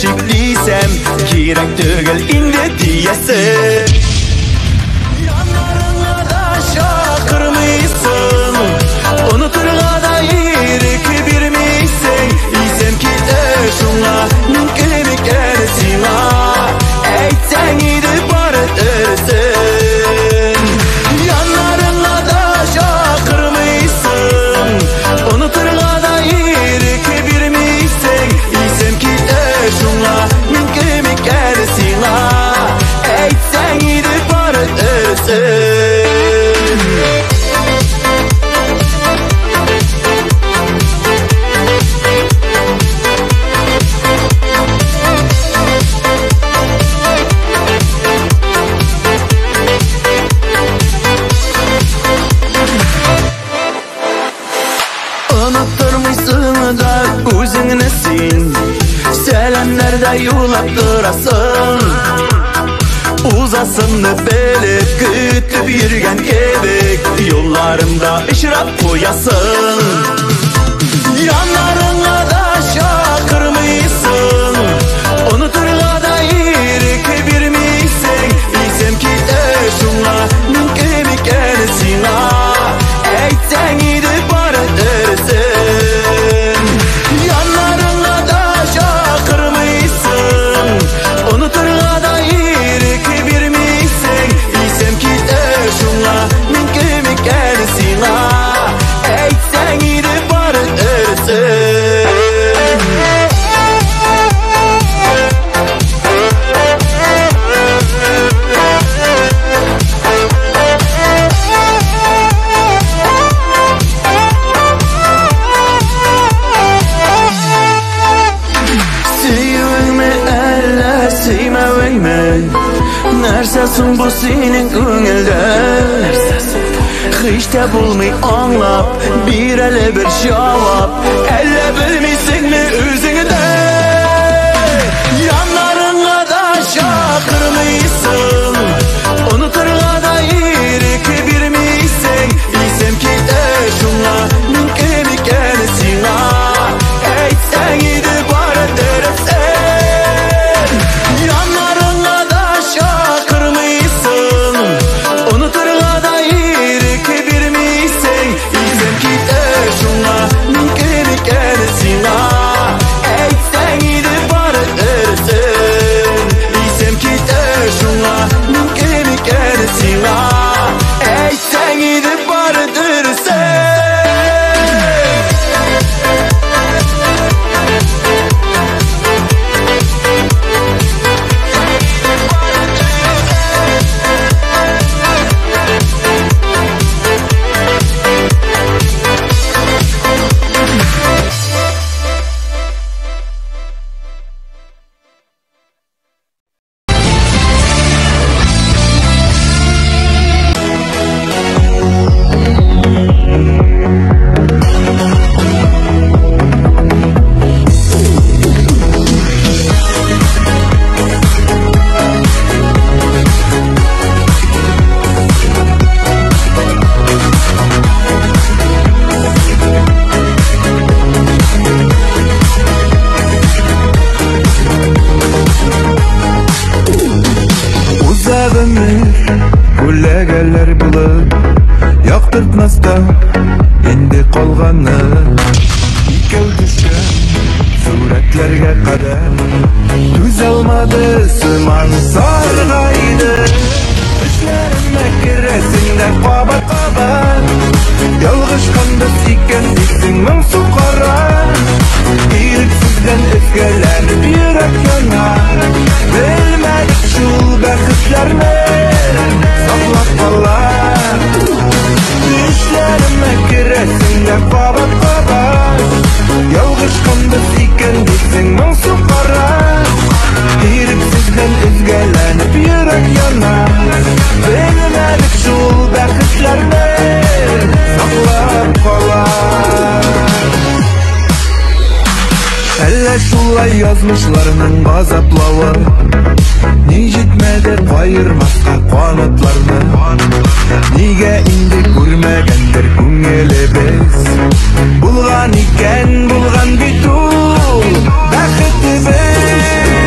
şikliysem Kirek tügül indi diyesin Yanlarına da şakırmıysın Unuturga da irik birmiysen İysem ki şunla mümkün ersina Eytsen idip barıtırsın Yanlarına da şakırmıysın Unuturga da irik birmiysen İysem ki şunla mümkün ersina Eytsen idip barıtırsın Selenlerde yulap durasın Uzasını belip kütüp yürgen kebek Yollarımda ışrap koyasın Yanlarına da şakırmıysın Unuturga da irik birmiysen İysem ki şunla mümkün ersina Eytsen idip barıtırsın Yanlarına da şakırmıysın Unuturga da irik birmiysen İysem ki şunla mümkün ersina Eytsen idip barıtırsın Nersesin bu senin көңілді Hiç de bulmay anlap Bir ele bir cevap Elle bilmeysin mi özünü de Yanlarına da şakırmıysın Unuturga da irik birmiysen İysem ki şunla mümkün ersina Eytsen idip barıtırsın Yanlarına da şakırmıysın Unuturga da irik birmiysen İysem ki şunla mümkün ersina Eytsen idip barıtırsın İysem ki şunla mümkün ersina Eytsen idip barıtırsın Күләгәләр булып яктыртмаста инде калганы икәү төшкән сүрәтләргә кадәр түзә алмады сыман саргайды эшләремә керәсең дә кабат-кабат ялгышканбыз икән дисең моңсу кара ирексездән эзгәләнеп йөрәк яна белмәдек шул бәхетләрне Saklap kalan Düşlerime giresin de kabat-kabat Yalgışkındık iken gitsin monsu kara İriksizden üzgelenip yürek yanar Bilmedik şul bəkitlerine Saklap kalan Әллә шулай язмышларның газаплавы Ни җитмәде кайырмаска канатларны Нигә инде күрмәгәндер күңелебез Булган икән, булган бит ул бәхетебез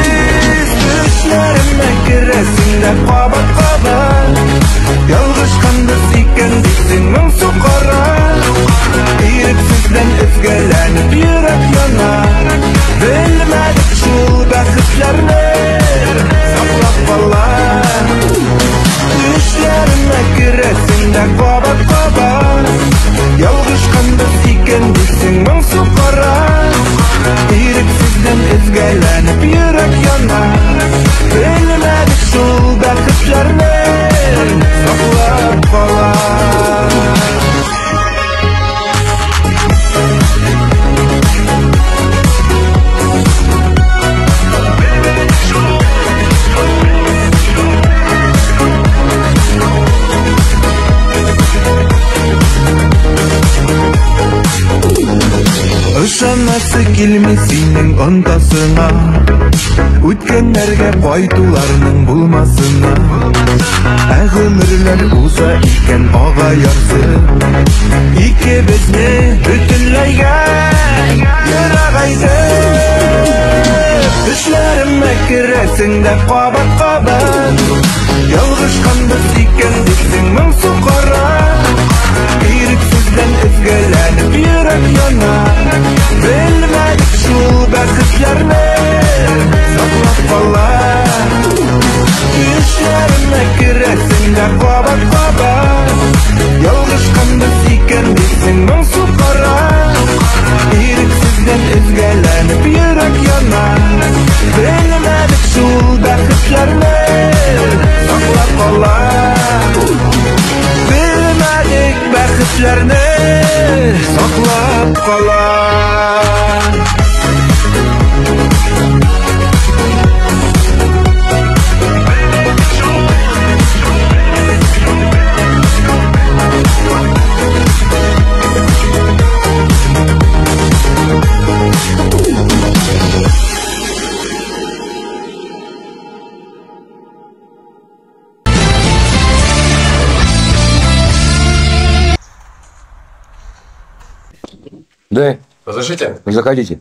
икән дисең моңсу кара. Ирексездән эзгәләнеп йөрәк яна. Белмәдек шул бәхетләрне саклап кала. Ышанасы килми синең онтасыңа, үткәннәргә кайтуларның булмасына. Гомерләр уза икән ага ярсы, икебезне бөтенләйгә ярагайды. Төшләремә керәсең дә кабат-кабат, ялгышканбыз икән дисең моңсу кара. Ирексездән эзгәләнеп йөрәк яна. Белмәдек шул бәхетләрне саклап кала. Төшләремә керәсең дә кабат-кабат, ялгышканбыз икән дисең моңсу кара. Ирексездән эзгәләнеп йөрәк яна. Белмәдек шул бәхетләрне саклап кала. Бәхетләрне саклап кала. Да. Разрешите? Заходите.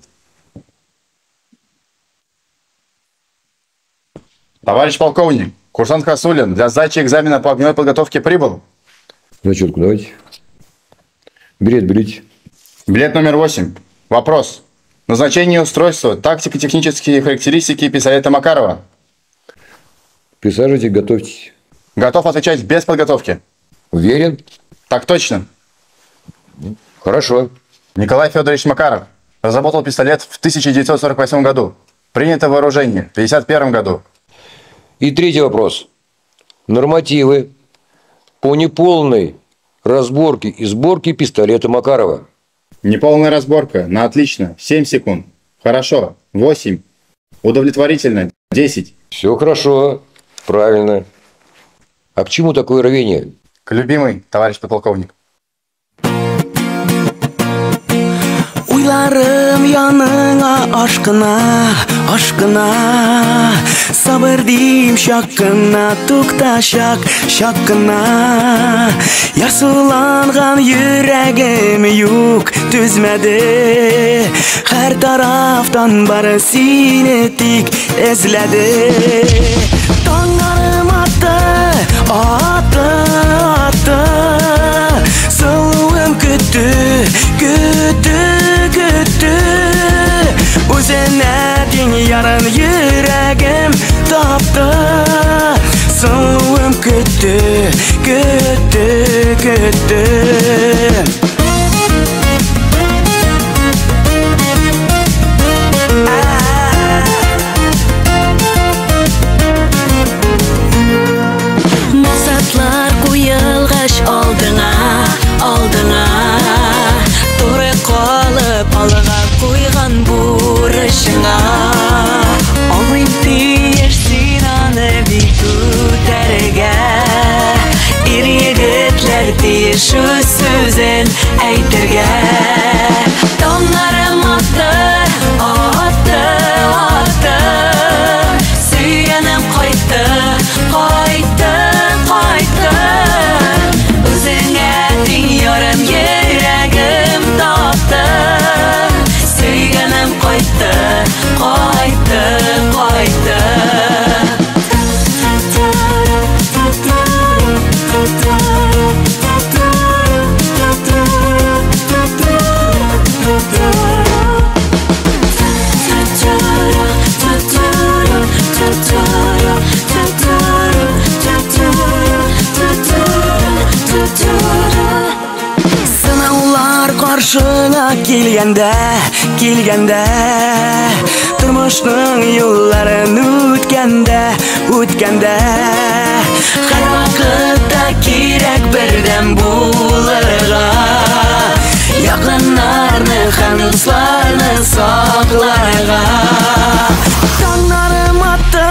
Товарищ полковник, курсант Хасулин для сдачи экзамена по огневой подготовке прибыл. Зачетку давайте. Билет берите. Билет номер 8. Вопрос. Назначение устройства, тактико-технические характеристики пистолета Макарова. Присаживайтесь, готовьтесь. Готов отвечать без подготовки. Уверен? Так точно. Хорошо. Николай Федорович Макаров разработал пистолет в 1948 году. Принято вооружение в 1951 году. И третий вопрос. Нормативы по неполной разборке и сборке пистолета Макарова. Неполная разборка. На отлично. 7 секунд. Хорошо. 8. Удовлетворительно. 10. Все хорошо. Правильно. А к чему такое рвение? К любимой, товарищ подполковник. Уйларым яныңа ашкына, ашкына. Сабыр дим шаккына, тукта шак, шаккына. Ярсуланган йөрәгем юк, түзмәде. Һәр тарафтан бары сине тик эзләде. Таңнарым атты, атты, атты. Сылуым көтті, көтті, көтті. Үзенә тең ярын йөрәгем тапты. Сылуым көтті, көтті, көтті. Максатлар куелгач алдыңа, алдыңа. Туры калып алга куйган бурычыңа. Алмыйм тиешсин аны бик күтәргә. Ир егетләр тиеш үз сүзен әйтергә. Таңнарым атты, атты, атты. Сөйгәнем кайтты, кайтты, кайтты. Үзеңә тең ярым йөрәгем тапты. Сөйгәнем кайтты, кайтты, кайтты. Karşına kelgende turmushning yo'llarini o'tganda har vaqtda kerak birdan bo'larga yaqinlarni ham do'stlarni saqlarga Tonglarim otdi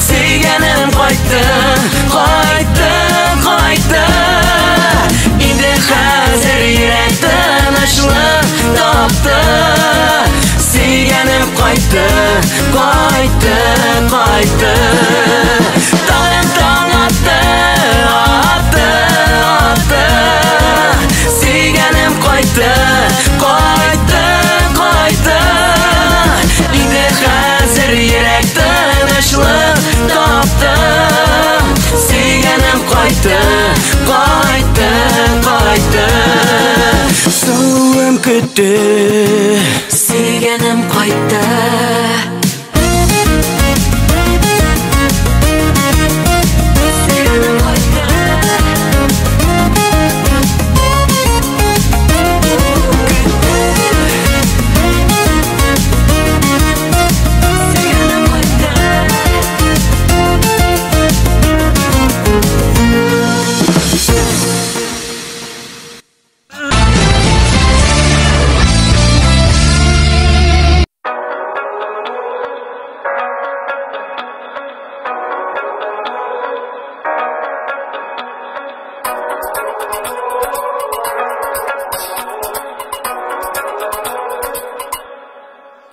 sevganim qaytdi endi hozir yurakdan ashliq topdi sevganim qaytdi tong otdi sevganim qaytdi endi hozir yurakdan ashliq topdi sevganim qaytdi suvim kutdi sevganim qaytdi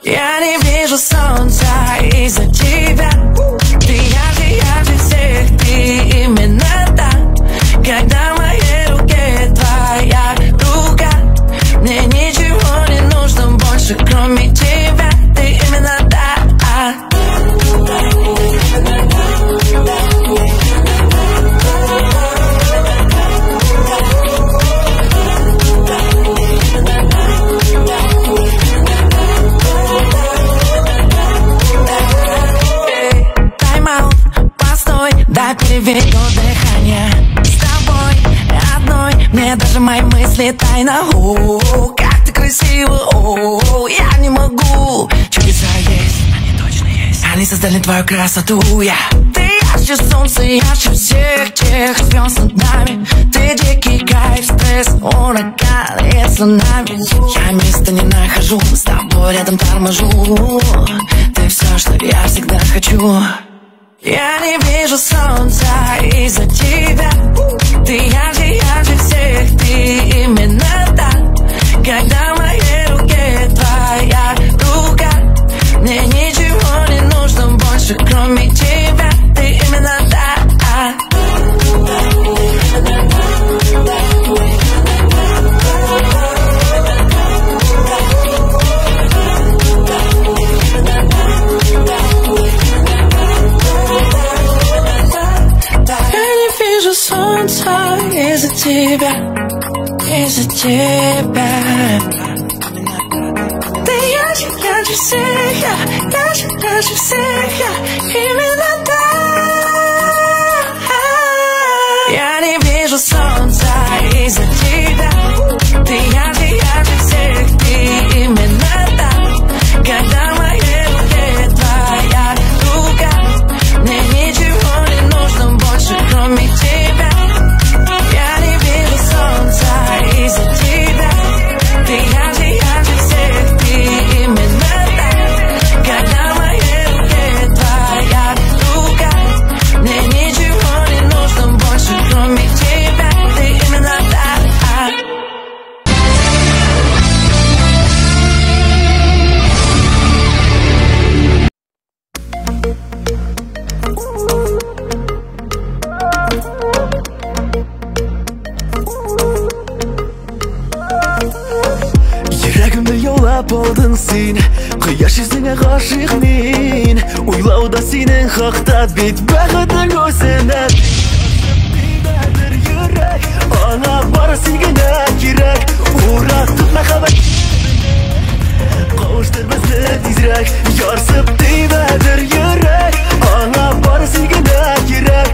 Я не вижу солнца из-за тебя. Ты ярче всех, ты именно так. Когда в моей руке твоя рука, мне ничего не нужно больше, кроме тебя. Ты именно так. Дай переведу дыхание. С тобой одной мне даже мои мысли тайна. Как ты красива, я не могу. Чудеса есть, они точно есть. Они создали твою красоту, Ты ярче солнца, ярче всех тех звезд над нами. Ты дикий кайф, стресс, ураган и цунами. Я места не нахожу, с тобой рядом торможу. Ты все, что я всегда хочу. Я не вижу солнца из-за тебя. Ты ярче всех, ты именно так. Когда в моей руке твоя рука, мне ничего не нужно больше, кроме тебя. Ты именно так. Солнца из-за тебя, из-за тебя. Ты ярче всех, ярче всех, именно так. Я не вижу солнца из-за тебя. Ты ярче всех, ты именно так. Когда в моей руке твоя рука, мне ничего не нужно больше, кроме тебя. Я не вижу солнца из-за тебя. Ты ярче всех, ты именно так. Когда в моей руке твоя рука, мне ничего не нужно больше, кроме тебя. Ты именно так. Yüreğimde yollab oldun sen. Quyosh yuzingga g'oshiq men. O'ylovda sening haqda bit baxting o'zini. Nimadir yurak, ona borsigina kerak. Uratib mahabat qo'shtir bizni tezroq. Yorsib nimadir yurak, ona borsigina kerak.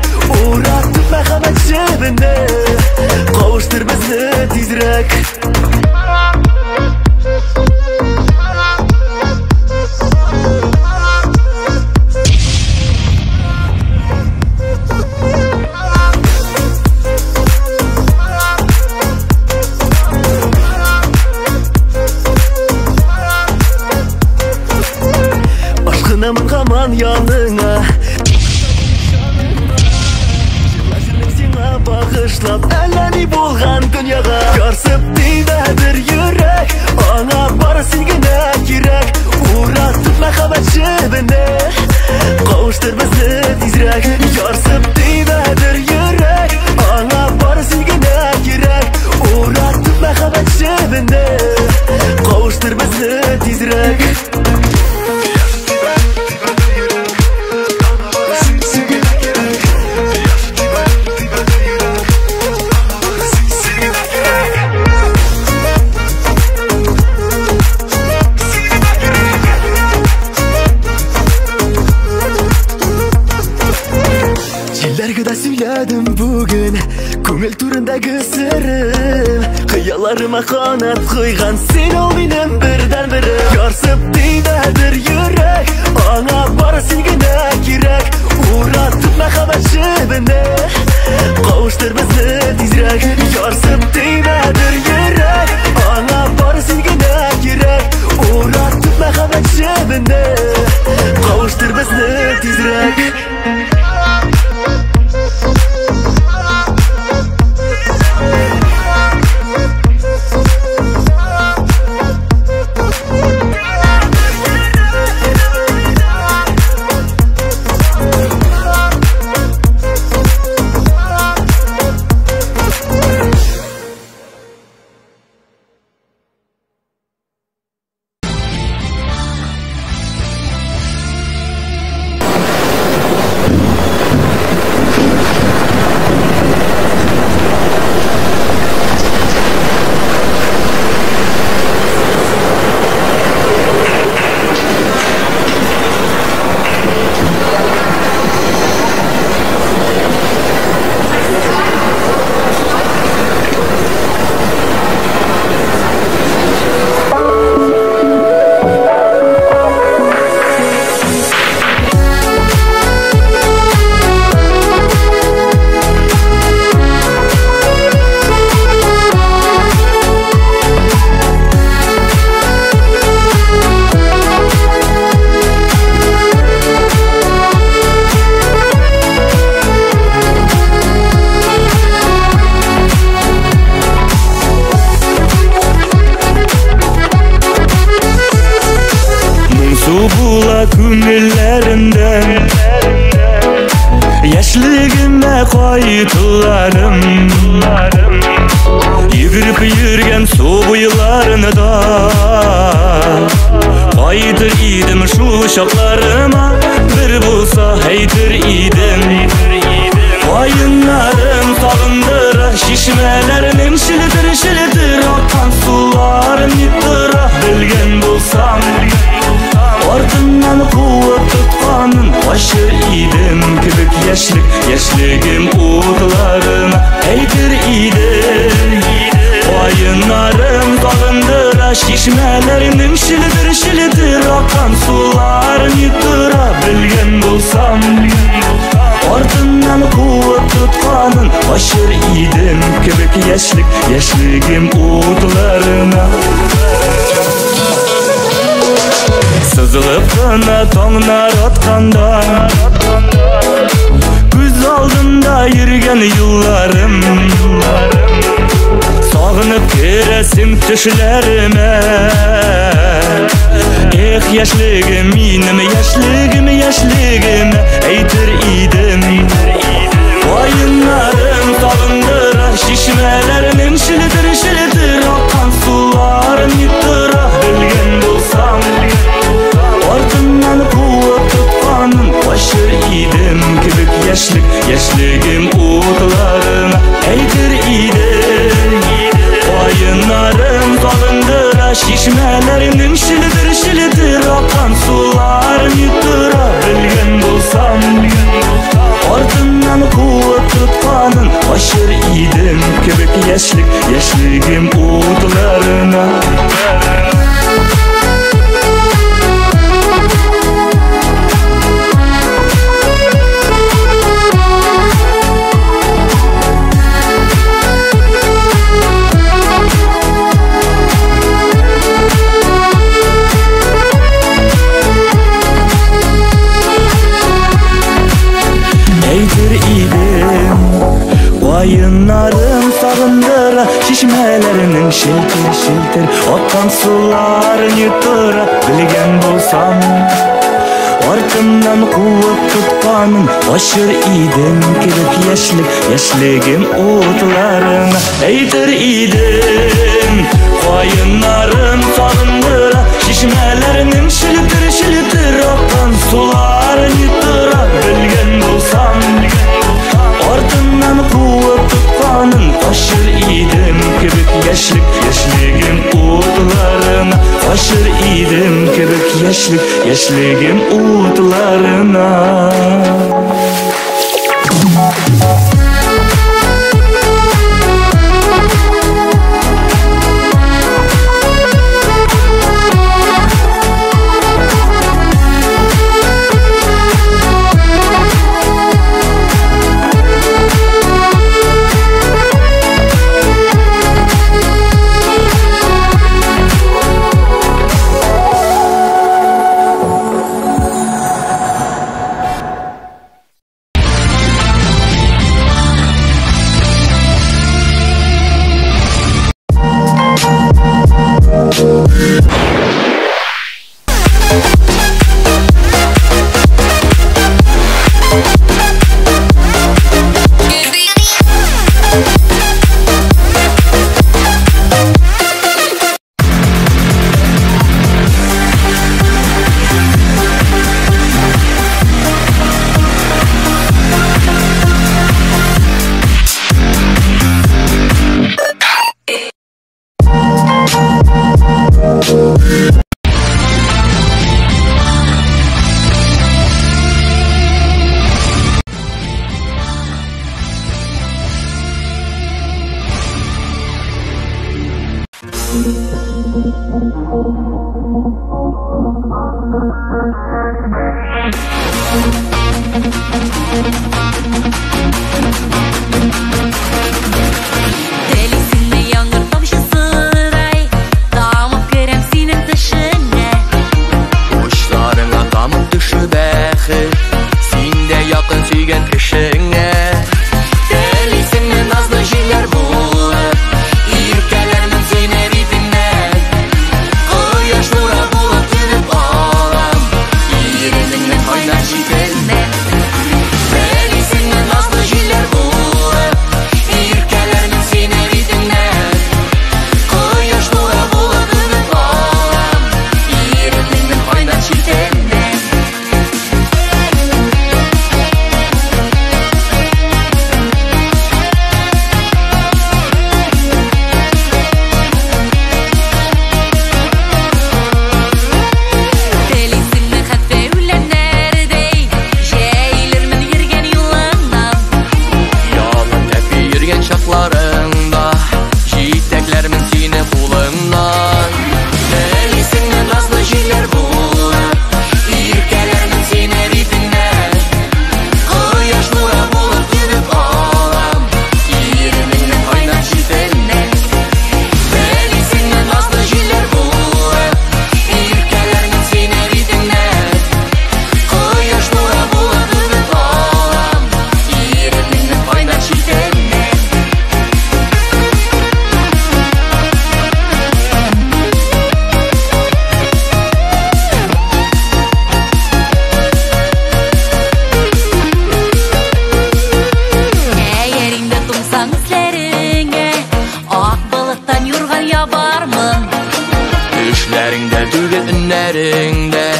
Yarsıp deydedir yürek Ana barı silgine girek Uğratıp mekabat şibine Kavuştur bizi tizrek Yarsıp deydedir yürek Ana barı silgine girek Uğratıp mekabat şibine Kavuştur bizi tizrek Yıllarga söyledim bugün Көңіл turundagi sırrım Kıyalarıma kanat koygan Sen ol benim birden birim Yarsıp deydedir yürek Ana barı silgine girek Uğratıp mekabat şibine Kavuştur bizi tizrek Yarsıp deydedir yürek Ana barı silgine girek Uğratıp mekabat şibine Kavuştur bizi tizrek Bula күңелләремдән Яшьлегемә кайтуларым Йөгереп йөргән су буйларында Кайтыр идем шул чакларыма Бер булса әйтер идем Каеннарым сагындыра Чишмәләрнең шелтер-шелтер аккан суларын йыттыра Белгән булсам Артыннан куып тотканын Качыр идем кебек яшьлегем утларына Әйтер идем Каеннарым сагындыра Чишмәләрнең шелтер аккан суларын йыттыра Белгән булсам Артыннан куып тотканын Качыр идем кебек яшьлегем утларына Сызылып кына таңнар атканда Күз алдында йөргән юлларым Сагынып керәсем төшләремә Эх, яшьлегем минем, яшьлегем әйтер идем Каеннарым сагындыра Чишмәләрнең шелтер аккан суларын йыттыра Белгән булсам Артыннан куып тотканын Качыр идем кебек яшьлегем утларына Әйтер идем Каеннарым сагындыра Чишмәләрнең шелтер аккан суларын йыттыра Белгән булсам Артыннан куып тотканын Качыр идем кебек яшьлегем утларына Каеннарым сагындыра Чишмәләрнең şiltir şiltir Oqqan suların yutura bilgen bolsam Arkamdan kuvvet tutkanın Başır idim kirip yaşligim otlarına Eydir idim Koyunlarım salındıra Şişmelerinin şiltir Oqqan suların yutura bilgen bolsam Ardından kuvvet tutkanın Başır idim kirip yaşligim otlarına Başır idim kirip yaşligim otlarına Delisinde yangır tavşısıray Damıp kerem senin dışına Uçlarına damıp düşüp axir Sen de yakın suygen kişine Delisinde nazlı jiller bulup İrkelerinin seni ritimden Koyaş nura bulup tünüp ağlam İrininden oynar şiddetine Delisinde nazlı jiller bulup İrkelerinin seni ritimden Koyaş nura bulup tünüp ağlam İrininden oynar şiddetine Delisinde hatve ülenlerdey Jeylermin yirgen yılından Yalın tepi yürgen çaklarında Jiteklermin seni kulundan Delisinde nazlı jiller bulup İrkelermin seni ritimden Koyaş nura bulup tünüp ağlam İrininden oynar şiddetine Delisinde nazlı jiller bulup İrkelermin seni ritimden Koyaş nura bulup tünüp ağlam İrininden oynar şiddetine Eğerinde tumsan izlerine Ak balıktan yurgan yabarmın Düşlerinde düğün ünlerinde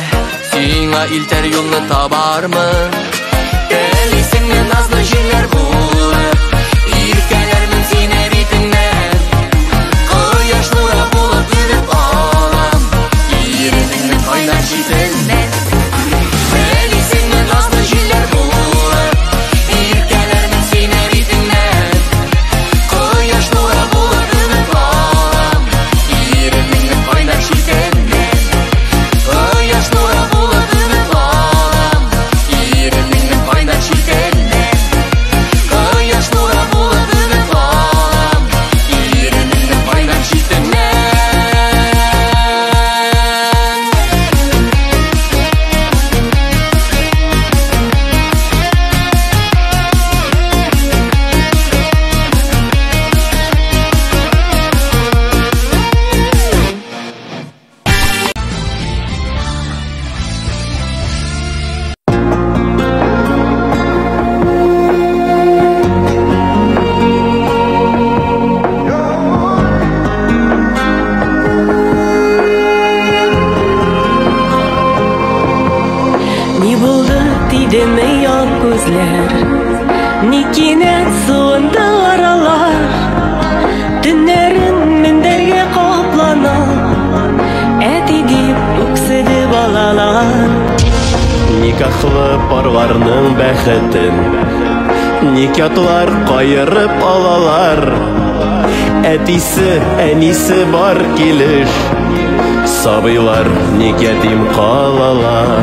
Sina ilter yolunu tabarmı Delisinde nazlı jiller bulup İrkelermin seni ritimden Koyaş nura bulup tünüp ağlam İrininden oynar şiddetine Delisinde nazlı jiller bulup İrkelermin seni ritimden Koyaş nura bulup tünüp ağlam İrininden oynar şiddetine Koyaş nura bulup tünüp ağlam İrininden күзләр, ник кинәт суынды аралар, төннәрен мендәргә каплана, әти дип үкседе балалар. Никахлы парларның бәхетен ник атлар кайырып алалар. Әтисе, әнисе бар килеш, сабыйлар ник ятим калалар.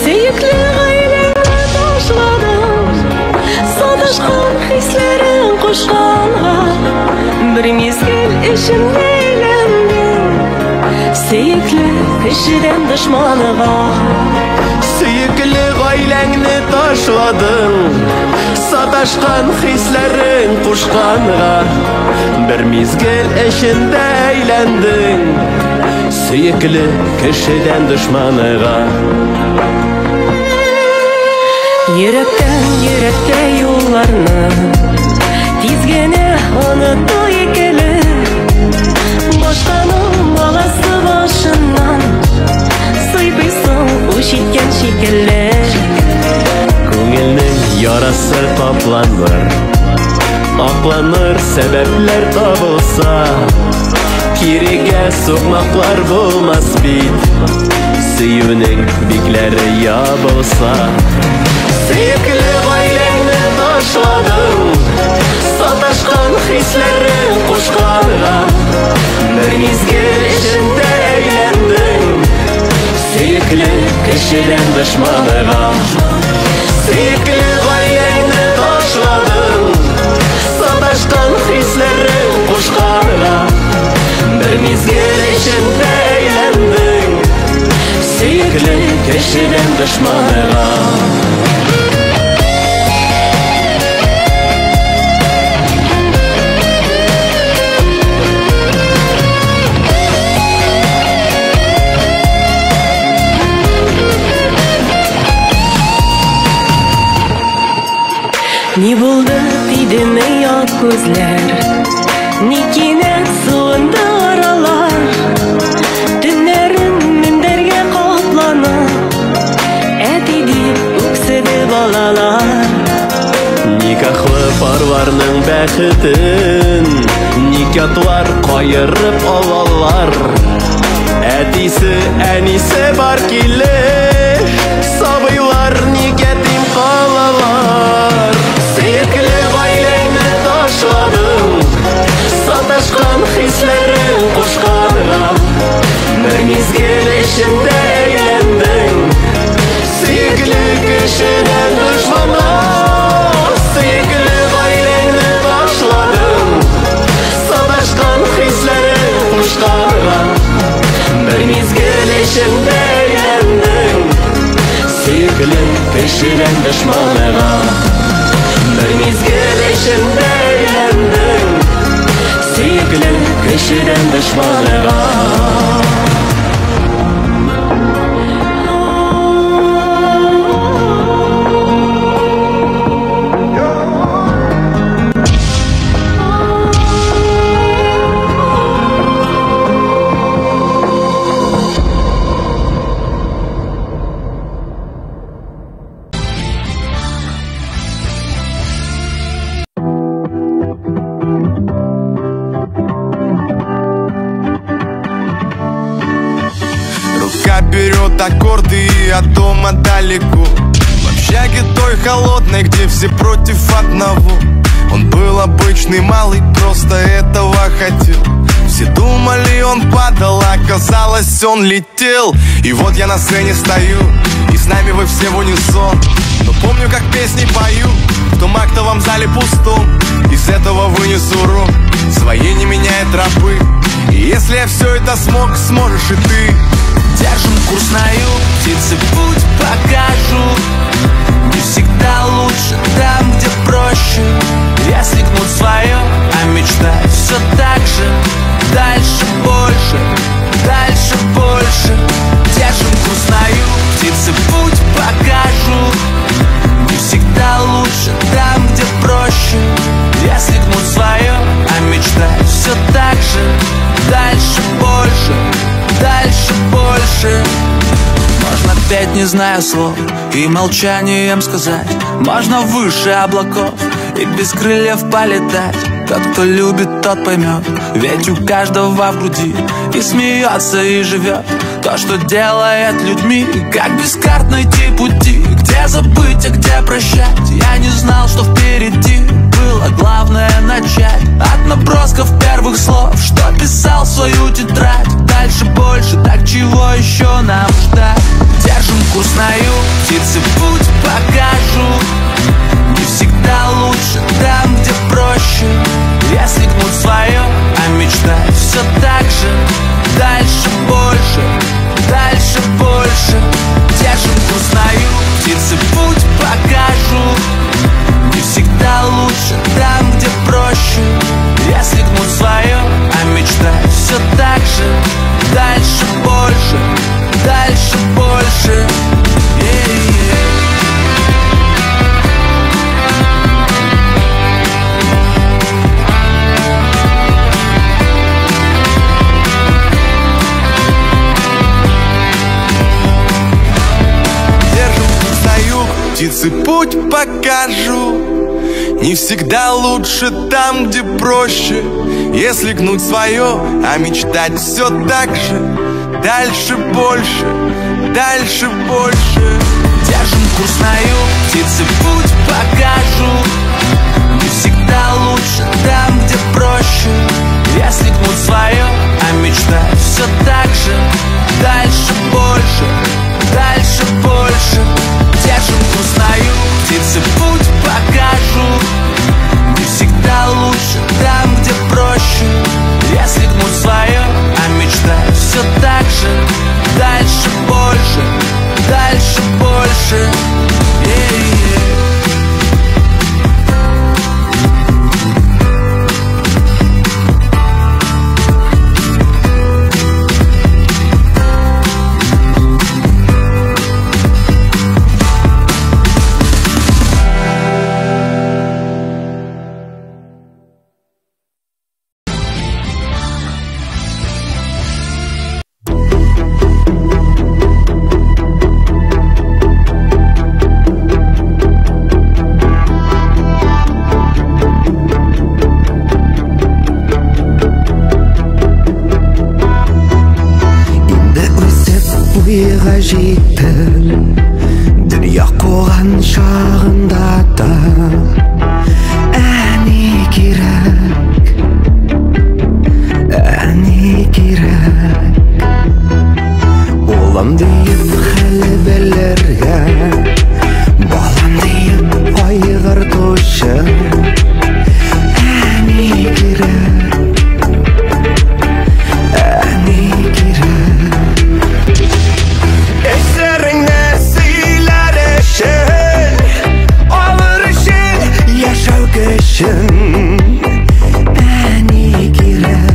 Сөекле гаиләңне ташладың, саташкан хисләрен кушканга, бер мизгел эчендә әйләндең, сөекле кешедән дошманыга. Сөекле гаиләңне ташладың, саташкан хисләрен кушканга, бер мизгел эчендә әйләндең, сөекле кешедән дошманыга. Йөрәктән йөрәккә юлларны тиз генә оныту икеле, башканың баласы башыннан сыйпыйсың уч иткән шикелле. Күңелнең ярасы капланыр, акланыр сәбәпләр табылса, кирегә сукмаклар булмас бит, сөюнең бикләре ябылса. Сөекле гаиләңне ташладың, саташкан хисләрен кушканга, бер мизгел эчендә әйләндең, сөекле кешедән дошманыга. Сөекле гаиләңне ташладың, саташкан хисләрен кушканга, бер мизгел эчендә әйләндең, сөекле кешедән дошманыга. Ни булды тидеме ят күзләр, ник кинәт суынды аралар, төннәрен мендәргә каплана, әти дип үкседе балалар. Никахлы парларның бәхетен ник атлар кайырып алалар. Әтисе, әнисе бар килеш, сабыйлар ник ятим калалар. Сөекле гаиләңне ташладың, саташкан хисләрен кушканга, бер мизгел эчендә әйләндең, сөекле кешедән дошманга. Сөекле гаиләңне ташладың, саташкан хисләрен кушканга, бер мизгел эчендә әйләндең, сөекле кешедән дошманыга. Бер мизгел эчендә әйләндең, сөекле кешедән дошманыга. Берет аккорды и от дома далеко, в общаге той холодной, где все против одного. Он был обычный малый, просто этого хотел. Все думали, он падал, а оказалось, он летел. И вот я на сцене стою, и с нами вы все в унисон. Но помню, как песни пою в том актовом зале пустом. Из этого вынесу урок, своей не меняя тропы. И если я все это смог, сможешь и ты. Держим курс на юг, птицы путь покажут. Не всегда лучше там, где проще. Если гнут свое, а мечтать все так же. Дальше больше, дальше больше. Держим курс на юг, птицы путь покажут. Не всегда лучше там, где проще. Если гнут свое, а мечтать все так же. Дальше больше, дальше больше. Можно петь жить, не зная слов, и молчанием сказать: можно выше облаков и без крыльев полетать. Тот, кто любит, тот поймет, ведь у каждого в груди и смеется, и живет то, что делает людьми. Как без карт найти пути, где забыть, а где прощать? Я не знал, что впереди, было главное начать от набросков первых слов, что писал в свою тетрадь. Дальше больше, так чего еще нам ждать? Держим курс на юг, птицы путь покажут. Не всегда лучше там, где проще, если гнуть свое, а мечтать все так же. Дальше больше, дальше больше. Держим курс на юг, птицы путь покажут. Не всегда лучше там, где проще, если гнуть свое, а мечтать все так же. Дальше больше, дальше больше. Птицы путь покажу. Не всегда лучше там, где проще, если гнуть свое, а мечтать все так же. Дальше больше, дальше больше. Держим курс на юг, птицы путь покажут. Не всегда лучше там, где проще, если гнуть свое, а мечтать все так же. Дальше больше, дальше больше. Держим курс на юг, птицы путь покажут. Не всегда лучше там, где проще, если гнуть свое, а мечтать все так же. Дальше больше, дальше больше. Dünya koğan şağında da Әне керек, әне керек. Олам дейіп хәлі білерге, балам дейіп айғыр көші. Әне керек, әне керек. Eserine siler eşin, alır işin, yaşav kışın. Әне керек,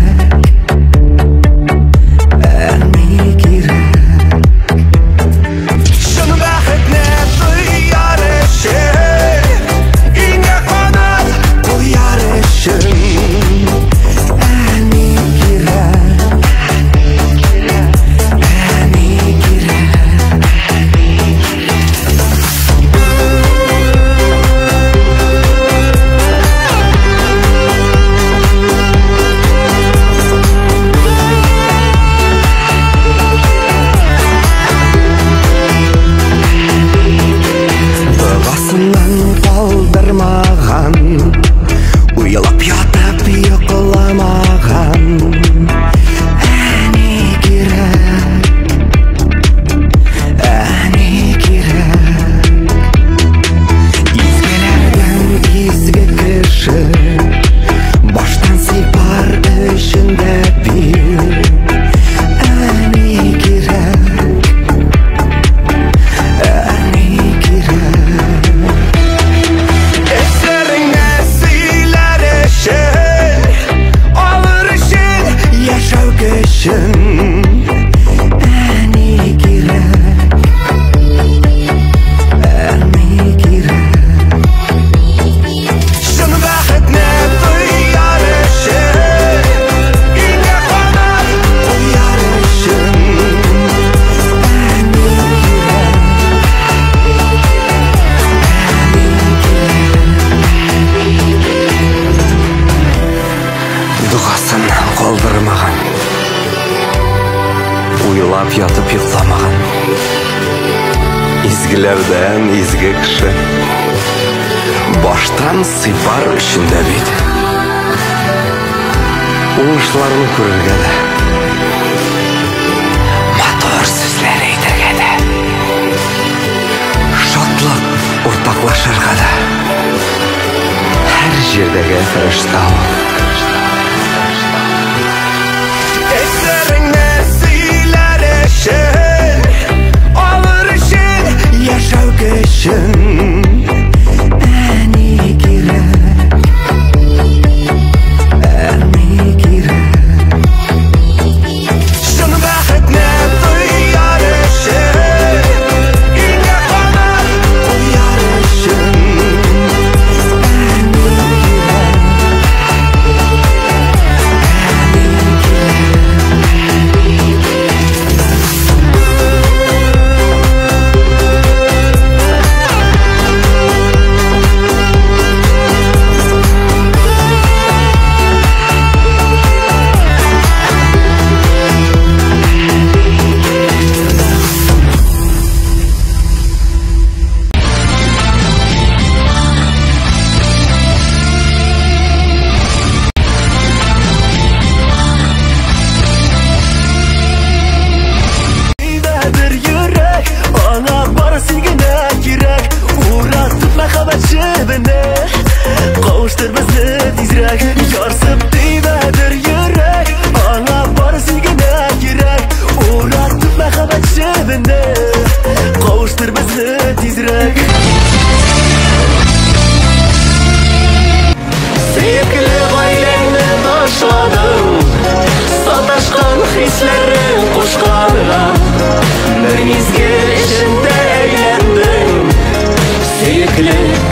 әне керек. Şunu bәхетне duyar eşin, иңе қанат қояр eşin. Әне керек, әне керек. Басынан қалдырмаған, ұялап ятып йықыламаған. Әне керек, әне керек. Изгелерден изге кіші, баштан сипар ішінде бір. Әне керек, әне керек. Жылап ятып йокламаган. Изгеләрдән изге кеше. Баштан сыйпар өчендә бит. Уңышларны күрергә дә. Матур сүзләр әйтергә дә. Шатлык уртаклашырга да. Һәр җирдәге фәрештә ул. Эшләреңне сөйләр өчен, алыр өчен, яшәү өчен.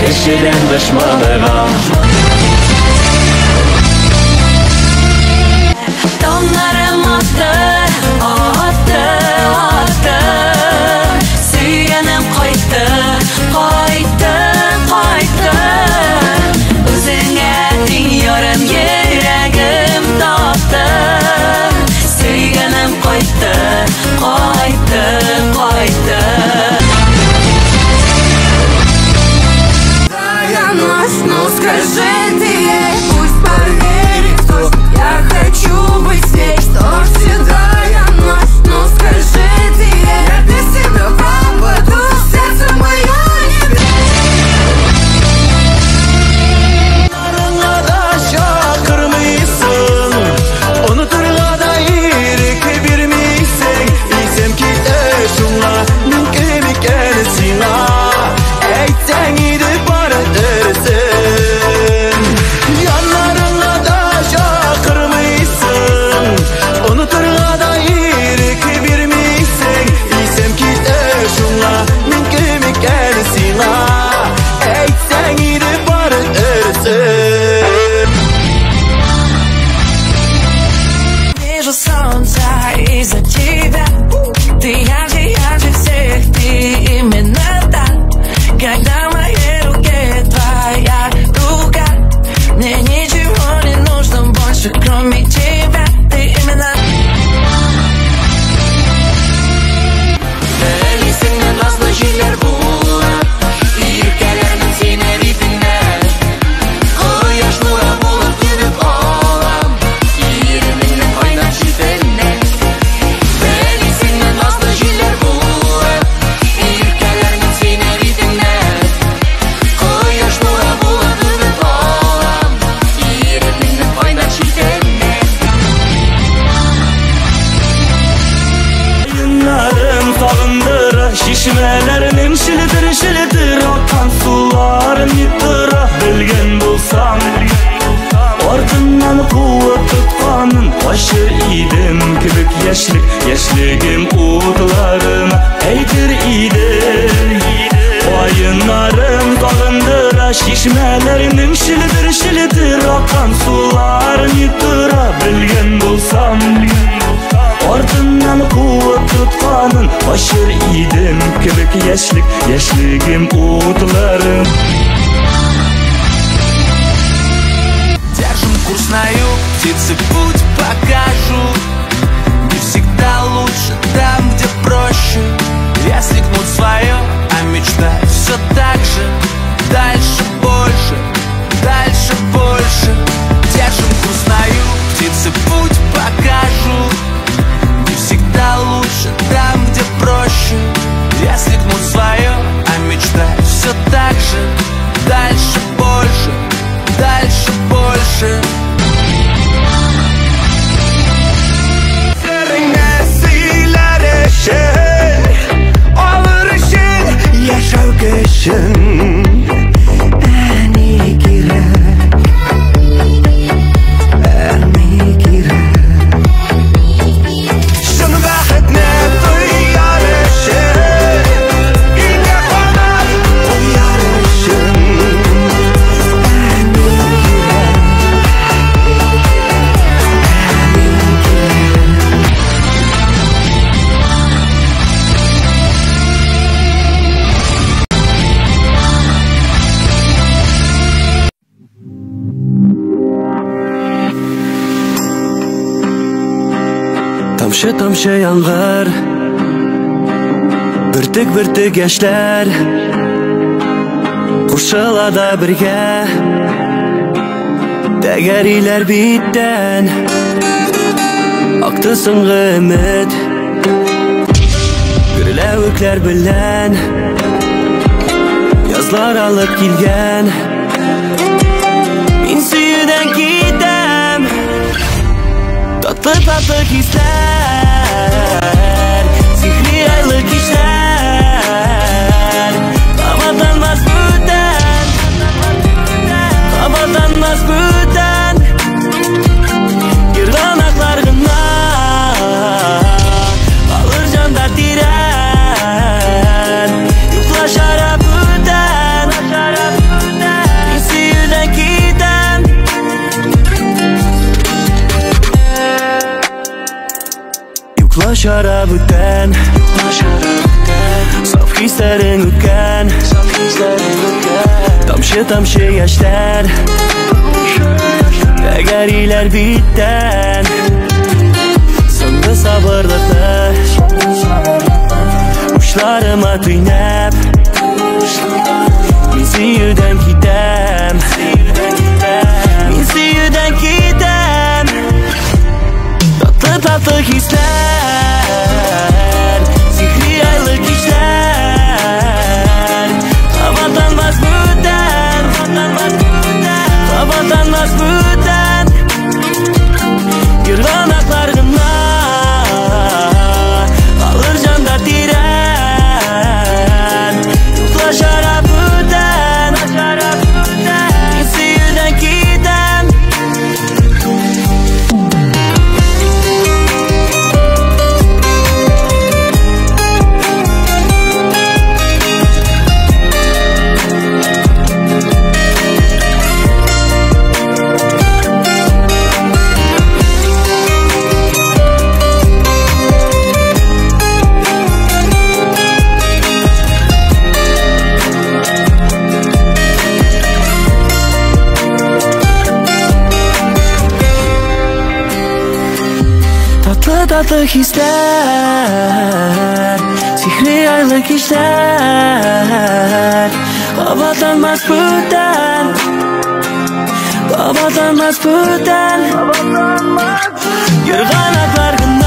Кешедән дошманыга Тоннарым атты, атты, атты. Сөйгәнем кайтты, кайтты, кайтты. Үзеңә тиң ярым йөрәгем тапты. Сөйгәнем кайтты, кайтты, кайтты. Ну скажи ты ей, пусть поверит кто. Я хочу быть с ней, что седая ночь. Ну скажи ты ей, я без тебя пропаду, сердце мое не Нарыңада шақырмайсың, ұнытырға да ерек бермейсің. Исем кете шуңа, мен кем екен сиңа. Әйтсәң иді бары дұрысын. Янарыңа да шақырмайсың, ұнытырға да ерек бермейсің. Исем кете шуңа, мен кем екен сиңа. Әйтсәң иді бары дұрысын. вижу солнца из-за тебя. Ты ярче, ярче всех, ты именно та. Когда в моей руке твоя рука, мне ничего не нужно больше, кроме тебя. Ты именно Белисеңнән назлы җилләр булып, иркәләрмен сине битеңнән. Кояш нуры булып күреп алам, иремеңнең кайнар җитеннән. Белисеңнән назлы җилләр булып, иркәләрмен сине битеңнән. Кояш нуры булып күреп алам, иремеңнең кайнар җитеннән. Yınlarım sağındıra Şişmelerinin şilidir Akan sularım yıttıra Bilgen bulsam Ardından kuvvet tutkanın Başı idim kibik Yaşligim utlarına Eydir idim Ayınlarım sağındıra Şişmelerinin şilidir Akan sularım yıttıra Bilgen bulsam Ardından kuvvet tutkanın Başır idim kibik Yaşligim utlarım Держим курс на юг, птицы путь покажут. Не всегда лучше там, Tamşı yağmur, birtik yaşlar, Kuşalada birge, Degeriler bitten, Aktı soңғы ümit, Gürlevükler bilen, Yazlar alıp kilgen, Min suyudan gitem, Tatlı hisler, Sihri aylık işler, Havadanmaz büten, Havadanmaz büten, Yırlanaklar gına, Alır canlar diren, Yuklaşara büten, İnsi yüden giden, Yuklaşara büten, Saf hislerin üken, Tamşı yaşlar, Degeriler bitten, Soңғы sabırlıklar, Uçlarıma tüynep, Min suyudan gitem, Min suyudan gitem, Tatlı hisler, Sihri aylık işler, Havadanmaz büten, Havadanmaz büten, Yırlanaklar gına, Alır canlar diren, Yuklaşara büten, İnsi yüden giden, Tatlı hisler, Sihri aylık işler, Havadanmaz büten, Havadanmaz büten, Yırganaklar gına,